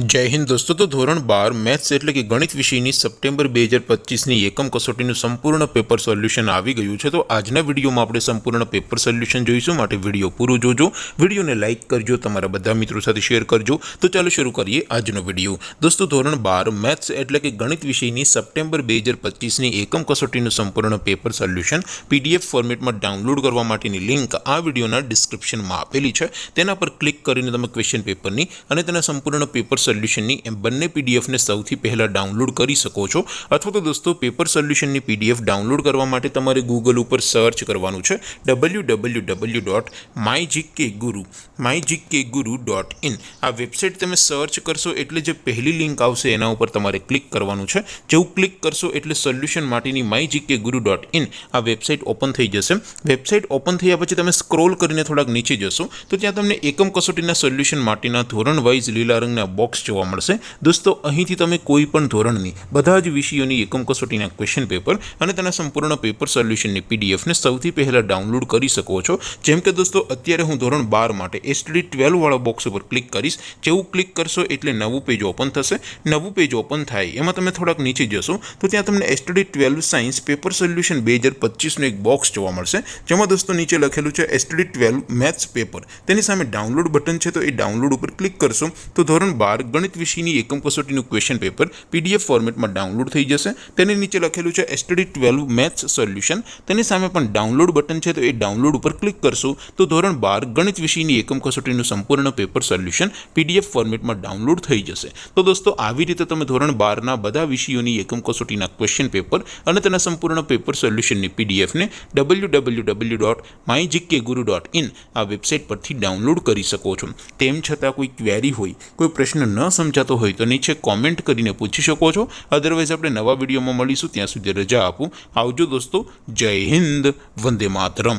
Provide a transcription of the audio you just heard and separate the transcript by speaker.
Speaker 1: जय हिंद दोस्तों। तो धोरण 12 मैथ्स एटले कि गणित विषयनी सप्टेम्बर 2025 एकम कसोटीનું સંપૂર્ણ પેપર સોલ્યુશન આવી ગયું છે। તો આજના વિડીયોમાં આપણે સંપૂર્ણ પેપર સોલ્યુશન જોઈશું, માટે વિડીયો પૂરો જોજો, વિડીયોને લાઇક કરજો, તમારા બધા મિત્રો સાથે શેર કરજો। તો ચાલો શરૂ કરીએ આજનો વિડીયો। દોસ્તો ધોરણ 12 મેથ્સ એટલે કે ગણિત વિષયની સપ્ટેમ્બર 2025 એકમ કસોટીનું સંપૂર્ણ પેપર સોલ્યુશન પીડીએફ ફોર્મેટમાં ડાઉનલોડ કરવા માટેની લિંક આ વિડીયોના ડિસ્ક્રિપ્શનમાં આપેલી છે। તેના પર ક્લિક કરીને તમે ક્વેશ્ચન પેપરની અને તેના સંપૂર્ણ પેપર સોલ્યુશનની એમ બંને પીડીએફને સૌથી પહેલાં ડાઉનલોડ કરી શકો છો। અથવા તો દોસ્તો પેપર સોલ્યુશનની પીડીએફ ડાઉનલોડ કરવા માટે તમારે ગૂગલ ઉપર સર્ચ કરવાનું છે www.mygkguru.in। આ વેબસાઇટ તમે સર્ચ કરશો એટલે જે પહેલી લિંક આવશે એના ઉપર તમારે ક્લિક કરવાનું છે। જેવું ક્લિક કરશો એટલે સોલ્યુશન માટેની mygkguru.in આ વેબસાઇટ ઓપન થઈ જશે। વેબસાઇટ ઓપન થયા પછી તમે સ્ક્રોલ કરીને થોડાક નીચે જશો તો ત્યાં તમને એકમ કસોટીના સોલ્યુશન માટેના ધોરણ વાઇઝ લીલા રંગના બોક્સ જોવા મળશે। દોસ્તો અહીંથી તમે કોઈ પણ ધોરણની બધા જ વિષયોની એકમ કસોટીના ક્વેશ્ચન પેપર અને તેના સંપૂર્ણ પેપર સોલ્યુશનની પીડીએફને સૌથી પહેલાં ડાઉનલોડ કરી શકો છો। જેમ કે દોસ્તો અત્યારે હું ધોરણ 12 માટે STD 12 વાળા બોક્સ ઉપર ક્લિક કરીશ। જેવું ક્લિક કરશો એટલે નવું પેજ ઓપન થશે। નવું પેજ ઓપન થાય એમાં તમે થોડાક નીચે જશો તો ત્યાં તમને STD 12 સાયન્સ પેપર સોલ્યુશન 2025નું એક બોક્સ જોવા મળશે, જેમાં દોસ્તો નીચે લખેલું છે STD 12 મેથ્સ પેપર। તેની સામે ડાઉનલોડ બટન છે, તો એ ડાઉનલોડ ઉપર ક્લિક કરશો તો ધોરણ 12 ગણિત વિષયની એકમ કસોટીનું ક્વેશ્ચન પેપર પીડીએફ ફોર્મેટમાં ડાઉનલોડ થઈ જશે। તેની નીચે લખેલું છે STD 12 મેથ્સ સોલ્યુશન, તેની સામે પણ ડાઉનલોડ બટન છે, તો એ ડાઉનલોડ ઉપર ક્લિક કરશો તો ધોરણ 12 ગણિત વિષયની એકમ કસોટીનું સંપૂર્ણ પેપર સોલ્યુશન પીડીએફ ફોર્મેટમાં ડાઉનલોડ થઈ જશે। તો દોસ્તો આવી રીતે તમે ધોરણ 12ના બધા વિષયોની એકમ કસોટીના ક્વેશ્ચન પેપર અને તેના સંપૂર્ણ પેપર સોલ્યુશનની પીડીએફને www.mygkguru.in આ વેબસાઇટ પરથી ડાઉનલોડ કરી શકો છો। તેમ છતાં કોઈ ક્વેરી હોય, કોઈ પ્રશ્ન ન સમજાતો હોય તો નીચે કોમેન્ટ કરીને પૂછી શકો છો। અધરવાઇઝ આપણે નવા વિડીયોમાં મળીશું, ત્યાં સુધી રજા આપું। આવજો દોસ્તો, જય હિન્દ, વંદે માતરમ।